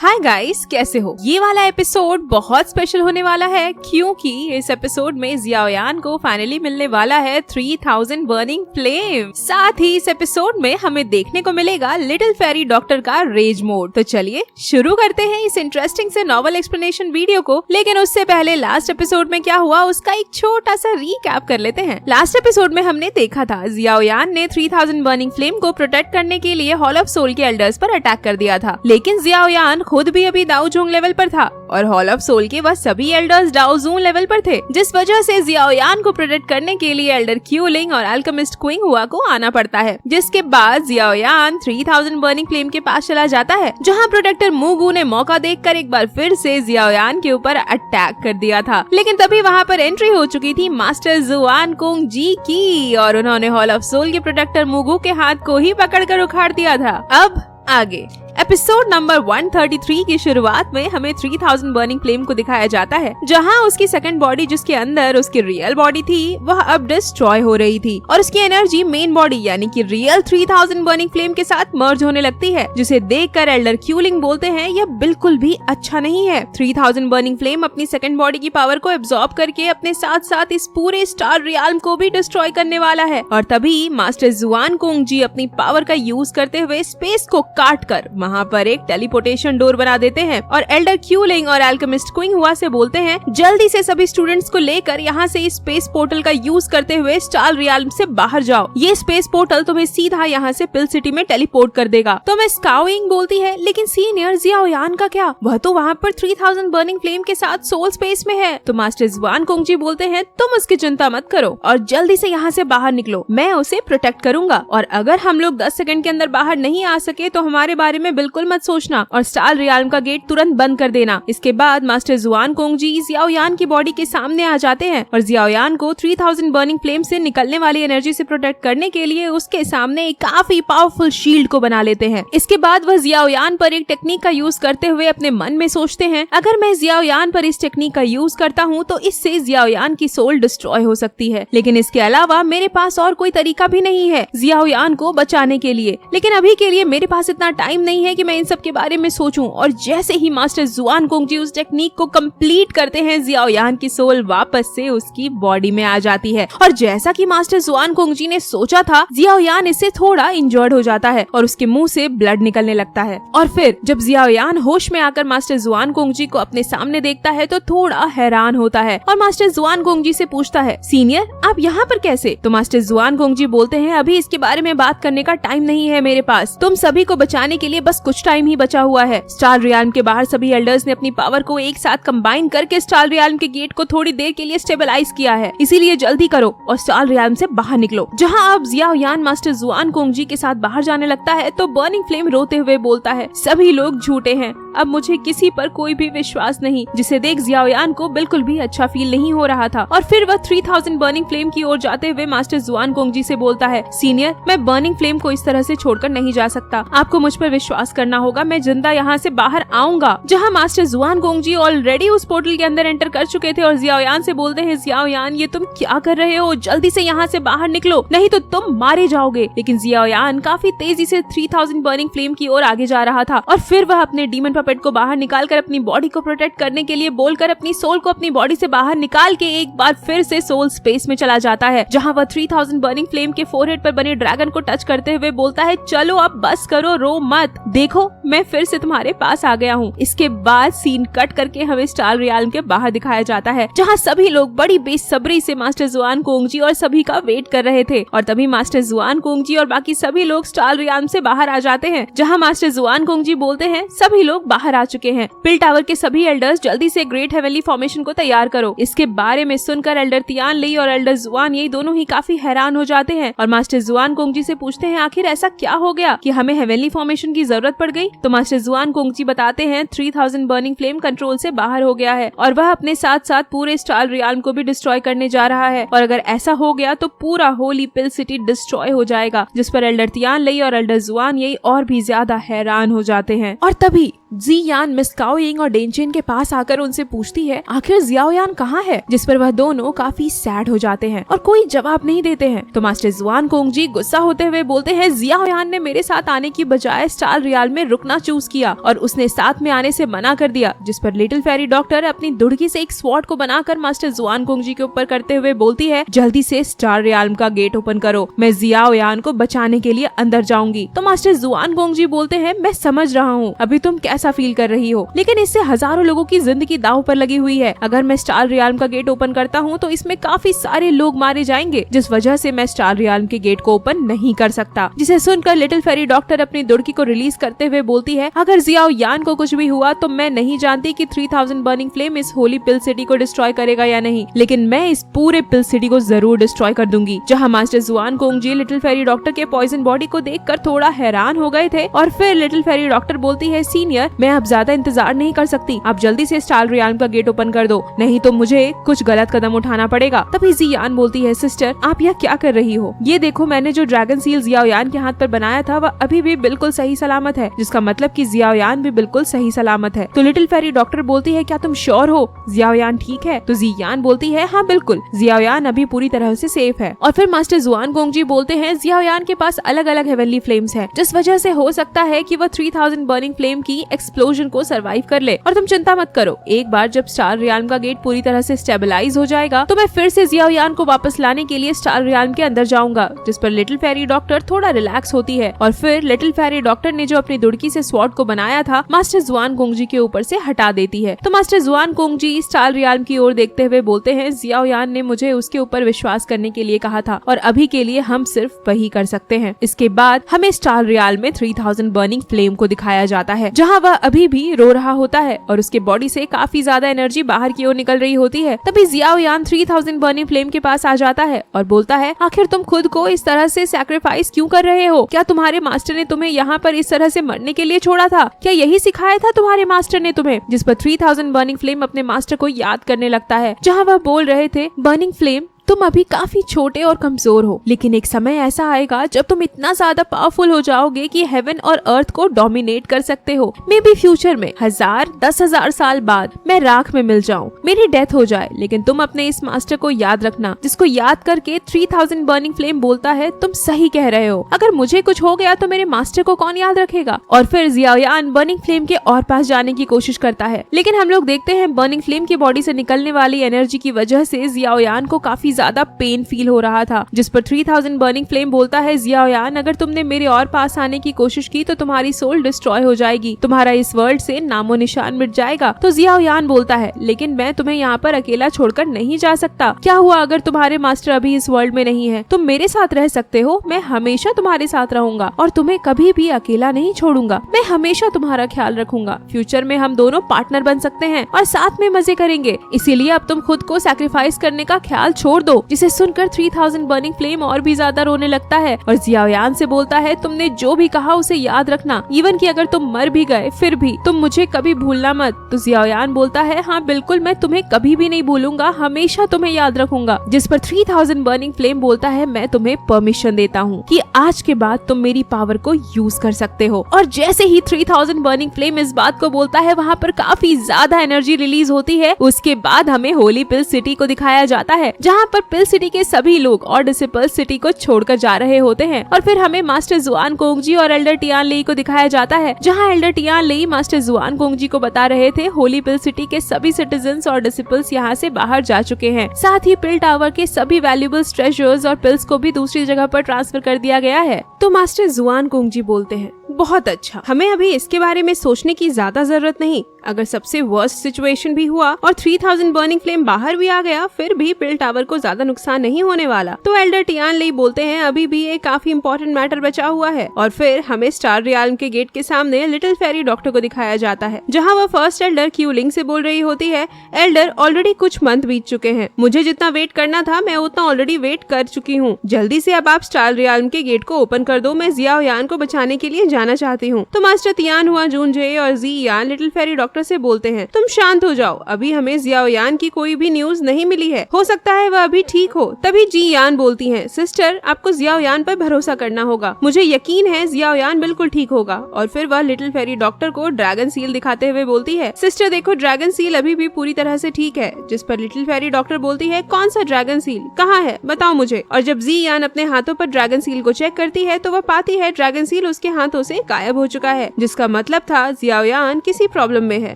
Hi guys, कैसे हो? ये वाला एपिसोड बहुत स्पेशल होने वाला है क्योंकि इस एपिसोड में जियाओयान को फाइनली मिलने वाला है 3000 बर्निंग फ्लेम। साथ ही इस एपिसोड में हमें देखने को मिलेगा लिटिल फेरी डॉक्टर का रेज मोड। तो चलिए शुरू करते हैं इस इंटरेस्टिंग से नॉवल एक्सप्लेनेशन वीडियो को। लेकिन उससे पहले लास्ट एपिसोड में क्या हुआ उसका एक छोटा सा रिकैप कर लेते हैं। लास्ट एपिसोड में हमने देखा था जियाओयान ने 3000 बर्निंग फ्लेम को प्रोटेक्ट करने के लिए हॉल ऑफ सोल के एल्डर्स पर अटैक कर दिया था। लेकिन जियाओयान खुद भी अभी दाओजोंग लेवल पर था और हॉल ऑफ सोल के वह सभी एल्डर्स दाओजोंग लेवल पर थे, जिस वजह से जियाओयान को प्रोटेक्ट करने के लिए एल्डर क्यूलिंग और अल्केमिस्ट क्विंग हुआ को आना पड़ता है। जिसके बाद जियाओयान 3000 बर्निंग फ्लेम के पास चला जाता है, जहां प्रोटेक्टर मुगू ने मौका देखकर एक बार फिर से जियाओयान के ऊपर अटैक कर दिया था। लेकिन तभी वहां पर एंट्री हो चुकी थी मास्टर जुआन कुंग जी की और उन्होंने हॉल ऑफ सोल के प्रोटेक्टर मुगू के हाथ को ही पकड़कर उखाड़ दिया था। अब आगे एपिसोड नंबर 133 की शुरुआत में हमें 3000 बर्निंग फ्लेम को दिखाया जाता है, जहां उसकी सेकंड बॉडी जिसके अंदर उसकी रियल बॉडी थी वह अब डिस्ट्रॉय हो रही थी और उसकी एनर्जी मेन बॉडी यानी कि रियल 3000 बर्निंग फ्लेम के साथ मर्ज होने लगती है, जिसे देखकर एल्डर क्यूलिंग बोलते हैं यह बिल्कुल भी अच्छा नहीं है। 3000 बर्निंग फ्लेम अपनी सेकंड बॉडी की पावर को एब्जॉर्ब करके अपने साथ साथ इस पूरे स्टार रियाल्म को भी डिस्ट्रॉय करने वाला है। और तभी मास्टर जुआन कुंग जी अपनी पावर का यूज करते हुए स्पेस को काट कर वहाँ पर एक टेलीपोर्टेशन डोर बना देते हैं और एल्डर क्यूलिंग और अल्केमिस्ट क्विंग हुआ से बोलते हैं जल्दी से सभी स्टूडेंट्स को लेकर यहाँ से इस स्पेस पोर्टल का यूज करते हुए स्टार रियाल्म से बाहर जाओ। ये स्पेस पोर्टल तुम्हें सीधा यहाँ से पिल सिटी में टेलीपोर्ट कर देगा। तो मैं स्काउइंग बोलती है लेकिन सीनियर जियाओयान का क्या, वह तो वहाँ पर 3000 बर्निंग फ्लेम के साथ सोल स्पेस में है। तो मास्टर जुआन कुंग जी बोलते हैं तुम उसकी चिंता मत करो और जल्दी से यहाँ से बाहर निकलो, मैं उसे प्रोटेक्ट करूंगा और अगर हम लोग 10 सेकंड के अंदर बाहर नहीं आ सके तो हमारे बारे में बिल्कुल मत सोचना और स्टार रियाल्म का गेट तुरंत बंद कर देना। इसके बाद मास्टर जुआन कुंग जी जियाओयान की बॉडी के सामने आ जाते हैं और जियाओयान को 3000 बर्निंग फ्लेम से निकलने वाली एनर्जी से प्रोटेक्ट करने के लिए उसके सामने एक काफी पावरफुल शील्ड को बना लेते हैं। इसके बाद वह जियाओयान पर एक टेक्निक का यूज करते हुए अपने मन में सोचते हैं अगर मैं जियाओयान पर इस टेक्निक का यूज करता हूँ तो इससे जियाओयान की सोल डिस्ट्रॉय हो सकती है, लेकिन इसके अलावा मेरे पास और कोई तरीका भी नहीं है जियाओयान को बचाने के लिए। लेकिन अभी के लिए मेरे पास इतना टाइम नहीं है कि मैं इन सब के बारे में सोचूं। और जैसे ही मास्टर जुआन कुंग जी उस टेक्निक को कंप्लीट करते हैं जियाओयान की सोल वापस से उसकी बॉडी में आ जाती है और जैसा कि मास्टर जुआन कुंग जी ने सोचा था जियाओयान इससे थोड़ा इंजर्ड हो जाता है और उसके मुंह से ब्लड निकलने लगता है। और फिर जब जियाओयान होश में आकर मास्टर जुआन कुंग जी को अपने सामने देखता है तो थोड़ा हैरान होता है और मास्टर जुआन कुंग जी से पूछता है सीनियर आप यहाँ पर कैसे? तो मास्टर जुआन कुंग जी बोलते हैं अभी इसके बारे में बात करने का टाइम नहीं है मेरे पास, तुम सभी को बचाने के लिए बस कुछ टाइम ही बचा हुआ है। स्टार रियाल्म के बाहर सभी एल्डर्स ने अपनी पावर को एक साथ कंबाइन करके स्टार रियाल्म के गेट को थोड़ी देर के लिए स्टेबलाइज किया है, इसीलिए जल्दी करो और स्टार रियाल्म से बाहर निकलो। जहां अब जियाओयान मास्टर जुआन कुंग जी के साथ बाहर जाने लगता है तो बर्निंग फ्लेम रोते हुए बोलता है सभी लोग झूठे हैं, अब मुझे किसी पर कोई भी विश्वास नहीं, जिसे देख जियाओयान को बिल्कुल भी अच्छा फील नहीं हो रहा था। और फिर वह 3000 बर्निंग फ्लेम की ओर जाते हुए मास्टर जुआन कुंग जी से बोलता है सीनियर मैं बर्निंग फ्लेम को इस तरह से छोड़कर नहीं जा सकता, आपको मुझ पर विश्वास करना होगा, मैं जिंदा यहाँ से बाहर आऊंगा। जहाँ मास्टर जुआन कुंग जी ऑलरेडी उस पोर्टल के अंदर एंटर कर चुके थे और जियाओयान से बोलते हैं जियाओयान ये तुम क्या कर रहे हो, जल्दी से यहाँ से बाहर निकलो नहीं तो तुम मारे जाओगे। लेकिन जियाओयान काफी तेजी से 3000 बर्निंग फ्लेम की ओर आगे जा रहा था और फिर वह अपने डीमन पपेट को बाहर निकालकर अपनी बॉडी को प्रोटेक्ट करने के लिए बोलकर अपनी सोल को अपनी बॉडी से बाहर निकाल के एक बार फिर से सोल स्पेस में चला जाता है, जहाँ वह 3000 बर्निंग फ्लेम के फोरहेड पर बने ड्रैगन को टच करते हुए बोलता है चलो अब बस करो, रो मत, देखो मैं फिर से तुम्हारे पास आ गया हूँ। इसके बाद सीन कट करके हमें स्टार रियाल्म के बाहर दिखाया जाता है, जहाँ सभी लोग बड़ी बेसब्री से मास्टर जुआन कुंग जी और सभी का वेट कर रहे थे। और तभी मास्टर जुआन कुंग जी और बाकी सभी लोग स्टार रियाल्म से बाहर आ जाते हैं, जहाँ मास्टर जुआन कुंग जी बोलते हैं सभी लोग बाहर आ चुके हैं, पिल टावर के सभी एल्डर्स जल्दी से ग्रेट हेवनली फॉर्मेशन को तैयार करो। इसके बारे में सुनकर एल्डर तियान ली और एल्डर जुआन ये दोनों ही काफी हैरान हो जाते हैं और मास्टर जुआन कुंग जी से पूछते हैं आखिर ऐसा क्या हो गया कि हमें हेवनली फॉर्मेशन की जरूरत पड़ गई। तो मास्टर जुआन कुंग जी बताते हैं 3000 बर्निंग फ्लेम कंट्रोल से बाहर हो गया है और वह अपने साथ साथ पूरे स्टार रियाल्म को भी डिस्ट्रॉय करने जा रहा है और अगर ऐसा हो गया तो पूरा होली पिल सिटी डिस्ट्रॉय हो जाएगा, जिस पर एल्डर तियान लई और एल्डर जुआन यही और भी ज्यादा हैरान हो जाते हैं। और तभी जी यान मिस काओ यिंग और डेनचेन के पास आकर उनसे पूछती है आखिर जियाओ यान कहाँ है, जिस पर वह दोनों काफी सैड हो जाते हैं और कोई जवाब नहीं देते हैं। तो मास्टर जुआन कोंगजी गुस्सा होते हुए बोलते हैं जियाओ यान ने मेरे साथ आने की बजाय स्टार रियाल में रुकना चूज किया और उसने साथ में आने से मना कर दिया, जिस पर लिटिल फेरी डॉक्टर अपनी दुर्गी से एक स्वॉर्ड को बनाकर मास्टर जुआन कोंगजी के ऊपर करते हुए बोलती है जल्दी से स्टार रियाल का गेट ओपन करो, मैं जियाओ यान को बचाने के लिए अंदर जाऊंगी। तो मास्टर जुआन कोंगजी बोलते हैं मैं समझ रहा हूँ अभी तुम कैसा फील कर रही हो, लेकिन इससे हजारों लोगों की जिंदगी दांव पर लगी हुई है। अगर मैं स्टार रियाल का गेट ओपन करता हूँ तो इसमें काफी सारे लोग मारे जाएंगे, जिस वजह से मैं स्टार रियाल के गेट को ओपन नहीं कर सकता। जिसे सुनकर लिटिल फेरी डॉक्टर अपनी दुर्गी को रिलीज करते हुए बोलती है अगर जियाओ यान को कुछ भी हुआ तो मैं नहीं जानती कि 3000 बर्निंग फ्लेम इस होली पिल सिटी को डिस्ट्रॉय करेगा या नहीं, लेकिन मैं इस पूरे पिल सिटी को जरूर डिस्ट्रॉय कर दूंगी। जहाँ मास्टर जुआन कोंगजी लिटिल फेरी डॉक्टर के पॉइजन बॉडी को देखकर थोड़ा हैरान हो गए थे और फिर लिटिल फेरी डॉक्टर बोलती है सीनियर मैं अब ज्यादा इंतजार नहीं कर सकती, आप जल्दी से स्टार रियाल का गेट ओपन कर दो, नहीं तो मुझे कुछ गलत कदम उठाना पड़ेगा। तभी जियान बोलती है सिस्टर आप यह क्या कर रही हो, ये देखो मैंने जो ड्रैगन सील जियाओ यान के हाथ पर बनाया था वह अभी भी बिल्कुल सही सलामत है, जिसका मतलब कि जियाओ यान भी बिल्कुल सही सलामत है। तो लिटिल फेरी डॉक्टर बोलती है क्या तुम श्योर हो जियाओ यान ठीक है? तो जियान बोलती है हाँ बिल्कुल, जियाओ यान अभी पूरी तरह से सेफ है। और फिर मास्टर जुआन कोंगजी बोलते हैं जियाओ यान के पास अलग अलग हेवनली फ्लेम्स है, जिस वजह से हो सकता है कि वह 3000 बर्निंग फ्लेम की एक्सप्लोजन को सरवाइव कर ले। और तुम चिंता मत करो, एक बार जब स्टार रियाल्म का गेट पूरी तरह से स्टेबलाइज हो जाएगा तो मैं फिर से जियाओ यान को वापस लाने के लिए स्टार रियाल्म के अंदर जाऊंगा। जिस पर लिटिल फेरी डॉक्टर थोड़ा रिलैक्स होती है और फिर लिटिल फेरी डॉक्टर ने जो अपनी दुड़की से स्वॉर्ड को बनाया था मास्टर जुआन कोंगजी के ऊपर से हटा देती है। तो मास्टर जुआन कोंगजी स्टार रियाल्म की ओर देखते हुए बोलते हैं जियाओ यान ने मुझे उसके ऊपर विश्वास करने के लिए कहा था और अभी के लिए हम सिर्फ वही कर सकते हैं। इसके बाद हमें स्टार रियाल्म में 3000 बर्निंग फ्लेम को दिखाया जाता है, जहाँ वह अभी भी रो रहा होता है और उसके बॉडी से काफी ज्यादा एनर्जी बाहर की ओर निकल रही होती है। तभी जियाओ यान 3000 बर्निंग फ्लेम के पास आ जाता है और बोलता है आखिर तुम खुद को इस तरह से सैक्रिफाइस क्यों कर रहे हो? क्या तुम्हारे मास्टर ने तुम्हें यहाँ पर इस तरह से मरने के लिए छोड़ा था? क्या यही सिखाया था तुम्हारे मास्टर ने तुम्हें? जिस पर 3000 बर्निंग फ्लेम अपने मास्टर को याद करने लगता है, जहाँ वह बोल रहे थे बर्निंग फ्लेम तुम अभी काफी छोटे और कमजोर हो, लेकिन एक समय ऐसा आएगा जब तुम इतना ज्यादा पावरफुल हो जाओगे कि हेवन और अर्थ को डोमिनेट कर सकते हो। मे बी फ्यूचर में 1000-10,000 साल बाद मैं राख में मिल जाऊं, मेरी डेथ हो जाए, लेकिन तुम अपने इस मास्टर को याद रखना। जिसको याद करके 3000 बर्निंग फ्लेम बोलता है तुम सही कह रहे हो, अगर मुझे कुछ हो गया तो मेरे मास्टर को कौन याद रखेगा? और फिर जियाओ यान बर्निंग फ्लेम के और पास जाने की कोशिश करता है, लेकिन हम लोग देखते हैं बर्निंग फ्लेम की बॉडी से निकलने वाली एनर्जी की वजह से जियाओ यान को काफी ज्यादा पेन फील हो रहा था। जिस पर 3000 बर्निंग फ्लेम बोलता है जियाओ यान अगर तुमने मेरे और पास आने की कोशिश की तो तुम्हारी सोल डिस्ट्रॉय हो जाएगी, तुम्हारा इस वर्ल्ड से नामो निशान मिट जाएगा। तो जियाओ यान बोलता है लेकिन मैं तुम्हें यहाँ पर अकेला छोड़कर नहीं जा सकता, क्या हुआ अगर तुम्हारे मास्टर अभी इस वर्ल्ड में नहीं है? तुम मेरे साथ रह सकते हो, मैं हमेशा तुम्हारे साथ रहूंगा और तुम्हें कभी भी अकेला नहीं छोड़ूंगा, मैं हमेशा तुम्हारा ख्याल रखूंगा। फ्यूचर में हम दोनों पार्टनर बन सकते हैं और साथ में मजे करेंगे, इसीलिए अब तुम खुद को सैक्रिफाइस करने का ख्याल छोड़ दो। जिसे सुनकर 3000 बर्निंग फ्लेम और भी ज्यादा रोने लगता है और जियाओ यान से बोलता है तुमने जो भी कहा उसे याद रखना, इवन कि अगर तुम मर भी गए फिर भी तुम मुझे कभी भूलना मत। तो जियाओ यान बोलता है हाँ बिल्कुल, मैं तुम्हें कभी भी नहीं भूलूंगा, हमेशा तुम्हें याद रखूंगा। जिस पर 3000 बर्निंग फ्लेम बोलता है मैं तुम्हें परमिशन देता हूँ कि आज के बाद तुम मेरी पावर को यूज कर सकते हो। और जैसे ही 3000 बर्निंग फ्लेम इस बात को बोलता है वहाँ पर काफी ज्यादा एनर्जी रिलीज होती है। उसके बाद हमें होली पिल सिटी को दिखाया जाता है, जहाँ पर पिल सिटी के सभी लोग और डिसिपल्स सिटी को छोड़कर जा रहे होते हैं। और फिर हमें मास्टर जुआन कोंगजी और एल्डर टियान लेई को दिखाया जाता है, जहाँ एल्डर टियान लेई मास्टर जुआन कोंगजी को बता रहे थे होली पिल सिटी के सभी सिटीजन्स और डिसिपल्स यहाँ से बाहर जा चुके हैं, साथ ही पिल टावर के सभी वैल्यूएबल ट्रेजर्स और पिल्स को भी दूसरी जगह पर ट्रांसफर कर दिया गया है। तो मास्टर जुआन कोंगजी बोलते हैं बहुत अच्छा, हमें अभी इसके बारे में सोचने की ज्यादा जरूरत नहीं, अगर सबसे वर्स्ट सिचुएशन भी हुआ और 3000 बर्निंग फ्लेम बाहर भी आ गया फिर भी पिल टावर को ज्यादा नुकसान नहीं होने वाला। तो एल्डर टियान लेई बोलते हैं अभी भी एक काफी इंपॉर्टेंट मैटर बचा हुआ है। और फिर हमें स्टार रियाल्म के गेट के सामने लिटिल फेरी डॉक्टर को दिखाया जाता है, जहाँ वह फर्स्ट एल्डर क्यूलिंग से बोल रही होती है एल्डर ऑलरेडी कुछ मंथ बीत चुके हैं, मुझे जितना वेट करना था मैं उतना ऑलरेडी वेट कर चुकी हूँ, जल्दी से अब आप स्टार रियाल्म के गेट को ओपन कर दो, मैं जियाओ यान को बचाने के लिए जाना चाहती हूँ। तो मास्टर तियान हुआ जूनजे और जी यान लिटिल फेरी डॉक्टर से बोलते हैं तुम शांत हो जाओ, अभी हमें जियाओ यान की कोई भी न्यूज नहीं मिली है, हो सकता है वह अभी ठीक हो। तभी जी यान बोलती है, सिस्टर आपको जियाओयान पर भरोसा करना होगा, मुझे यकीन है जियाओयान बिल्कुल ठीक होगा। और फिर वह लिटिल फेरी डॉक्टर को ड्रैगन सील दिखाते हुए बोलती है, सिस्टर देखो ड्रैगन सील अभी भी पूरी तरह से ठीक है। जिस पर लिटिल फेरी डॉक्टर बोलती है, कौन सा ड्रैगन सील, कहाँ है, बताओ मुझे। और जब जी यान अपने हाथों पर ड्रैगन सील को चेक करती है तो वह पाती है ड्रैगन सील उसके हाथों से गायब हो चुका है, जिसका मतलब था जियाओयान किसी प्रॉब्लम में है।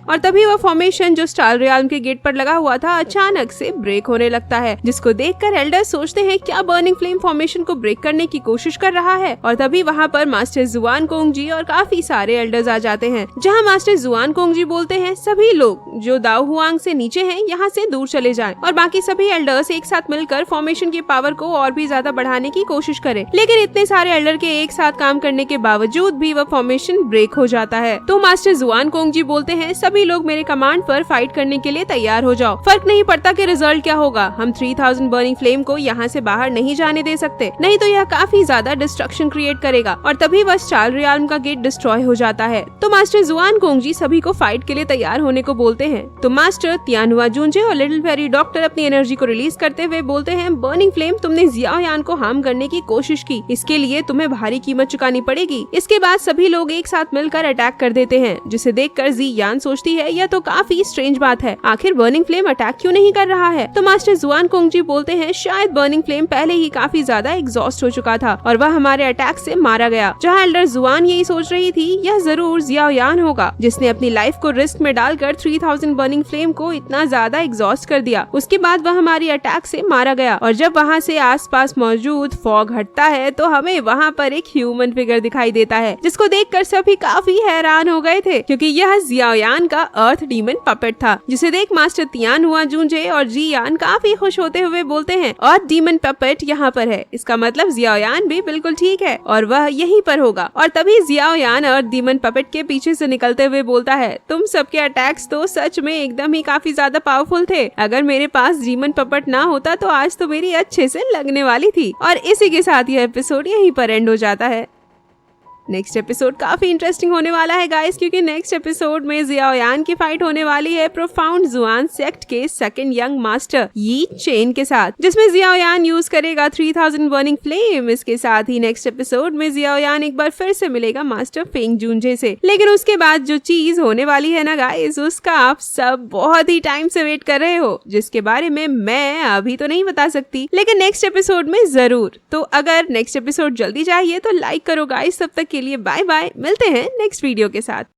और तभी वह फॉर्मेशन जो स्टार रियाल्म के गेट पर लगा हुआ था अचानक से ब्रेक होने लगता है, जिसको देखकर एल्डर्स सोचते हैं क्या बर्निंग फ्लेम फॉर्मेशन को ब्रेक करने की कोशिश कर रहा है। और तभी वहाँ पर मास्टर जुआन कोंगजी और काफी सारे एल्डर्स आ जाते हैं, जहाँ मास्टर जुआन कोंगजी बोलते हैं सभी लोग जो दाओ हुआंग से नीचे हैं यहाँ से दूर चले जाएं और बाकी सभी एल्डर्स एक साथ मिलकर फॉर्मेशन की पावर को और भी ज्यादा बढ़ाने की कोशिश करें। लेकिन इतने सारे एल्डर के एक साथ काम करने के बावजूद भी वह फॉर्मेशन ब्रेक हो जाता है। तो मास्टर जुआन कोंगजी बोलते हैं सभी लोग मेरे कमांड पर फाइट करने के लिए तैयार हो जाओ, फर्क नहीं पड़ता कि रिजल्ट क्या होगा, हम 3000 बर्निंग फ्लेम को यहाँ से बाहर नहीं जाने दे सकते, नहीं तो यह काफी ज्यादा डिस्ट्रक्शन क्रिएट करेगा। और तभी वह स्टार रियाल्म का गेट डिस्ट्रॉय हो जाता है। तो मास्टर जुआन कोंगजी सभी को फाइट के लिए तैयार होने को बोलते हैं। तो मास्टर तियानहुआ जूंजे और लिटिल फेरी डॉक्टर अपनी एनर्जी को रिलीज करते हुए बोलते हैं, बर्निंग फ्लेम तुमने जियाओयान को हार्म करने की कोशिश की, इसके लिए तुम्हें भारी कीमत चुकानी पड़ेगी। इसके बाद सभी लोग एक साथ मिलकर अटैक कर देते हैं, जिसे देखकर जी यान सोचती है यह तो काफी स्ट्रेंज बात है, आखिर बर्निंग फ्लेम अटैक क्यों नहीं कर रहा है। तो मास्टर जुआन कोंगजी बोलते हैं शायद बर्निंग फ्लेम पहले ही काफी ज्यादा एग्जॉस्ट हो चुका था और वह हमारे अटैक से मारा गया। जहाँ एल्डर जुआन यही सोच रही थी यह जरूर जियाओयान होगा जिसने अपनी लाइफ को रिस्क में डालकर 3000 बर्निंग फ्लेम को इतना ज्यादा एग्जॉस्ट कर दिया। उसके बाद वह हमारी अटैक से मारा गया और जब वहाँ से आसपास मौजूद फॉग हटता है तो हमें वहाँ पर एक ह्यूमन फिगर दिखाई देता है, जिसको देखकर सभी काफी हैरान हो गए थे क्योंकि यह जियाओयान का अर्थ डीमन पपेट था, जिसे देख मास्टर तियानहुआ जूंजे और जी यान काफी खुश होते हुए बोलते हैं अर्थ डीमन पपेट यहाँ पर है, इसका मतलब जियाओयान भी बिल्कुल ठीक है और वह यहीं पर होगा। और तभी जियाओयान अर्थ डीमन पपेट के पीछे से निकलते हुए बोलता है, तुम सबके अटैक्स तो सच में एकदम ही काफी ज्यादा पावरफुल थे, अगर मेरे पास डीमन पपेट ना होता तो आज तो मेरी अच्छे से लगने वाली थी। और इसी के साथ यह एपिसोड यहीं पर एंड हो जाता है। नेक्स्ट एपिसोड काफी इंटरेस्टिंग होने वाला है गाइस, क्योंकि नेक्स्ट एपिसोड में जियाओयान की फाइट होने वाली है प्रोफाउंड जुआन सेक्ट के सेकंड यंग मास्टर यी चेन के साथ, जिसमें जियाओयान यूज करेगा 3000 बर्निंग फ्लेम। इसके साथ ही नेक्स्ट एपिसोड में जियाओयान एक बार फिर से मिलेगा मास्टर फेंग जूंजे से। लेकिन उसके बाद जो चीज होने वाली है ना गाइस, उसका आप सब बहुत ही टाइम से वेट कर रहे हो, जिसके बारे में मैं अभी तो नहीं बता सकती, लेकिन नेक्स्ट एपिसोड में जरूर। तो अगर नेक्स्ट एपिसोड जल्दी चाहिए तो लाइक करो गाइस। तब तक के लिए बाय बाय, मिलते हैं नेक्स्ट वीडियो के साथ।